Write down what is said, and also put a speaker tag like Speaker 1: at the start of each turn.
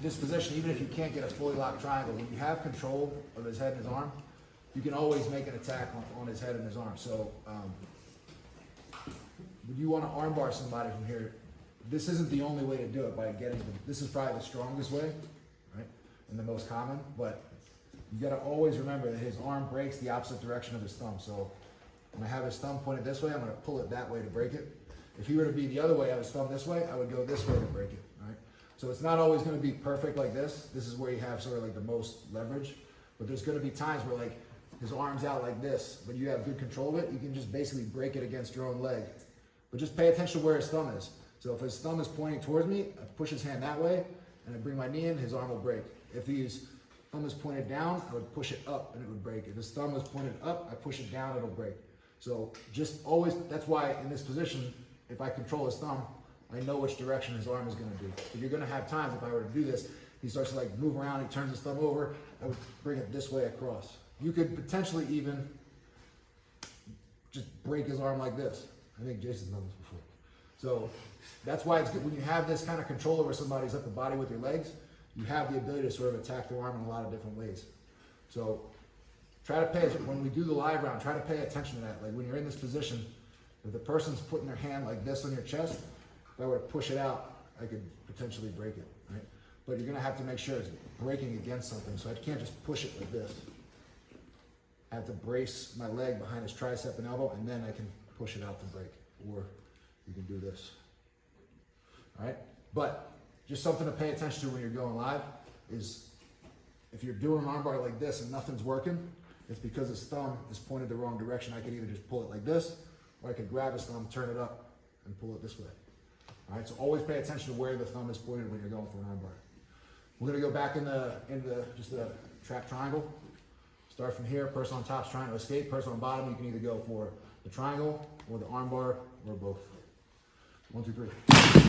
Speaker 1: this position, even if you can't get a fully locked triangle, when you have control of his head and his arm, you can always make an attack on his head and his arm. So when you want to armbar somebody from here, this isn't the only way to do it by getting them. This is probably the strongest way, right? And the most common, but you got to always remember that his arm breaks the opposite direction of his thumb. So when I have his thumb pointed this way, I'm going to pull it that way to break it. If he were to be the other way, have his thumb this way, I would go this way to break it, right? So it's not always going to be perfect like this. This is where you have sort of like the most leverage, but there's going to be times where like his arm's out like this, but you have good control of it, you can just basically break it against your own leg. But just pay attention to where his thumb is. So if his thumb is pointing towards me, I push his hand that way, and I bring my knee in, his arm will break. If his thumb is pointed down, I would push it up and it would break. If his thumb is pointed up, I push it down, it'll break. So just always, that's why in this position, if I control his thumb, I know which direction his arm is going to be. But you're going to have times, if I were to do this, he starts to like move around, he turns his thumb over, I would bring it this way across. You could potentially even just break his arm like this. I think Jason's done this before. So that's why it's good when you have this kind of control over somebody's upper body with your legs, you have the ability to sort of attack their arm in a lot of different ways. So try to pay, when we do the live round, try to pay attention to that. Like when you're in this position, if the person's putting their hand like this on your chest, if I were to push it out, I could potentially break it, right? But you're gonna have to make sure it's breaking against something. So I can't just push it like this. I have to brace my leg behind his tricep and elbow, and then I can push it out to break. Or you can do this, all right? But just something to pay attention to when you're going live is if you're doing an armbar like this and nothing's working, it's because his thumb is pointed the wrong direction. I could either just pull it like this, or I could grab his thumb, turn it up, and pull it this way. All right, so always pay attention to where the thumb is pointed when you're going for an armbar. We're gonna go back into just the trap triangle. Start from here, person on top's trying to escape, person on bottom, you can either go for the triangle or the armbar or both. 1, 2, 3.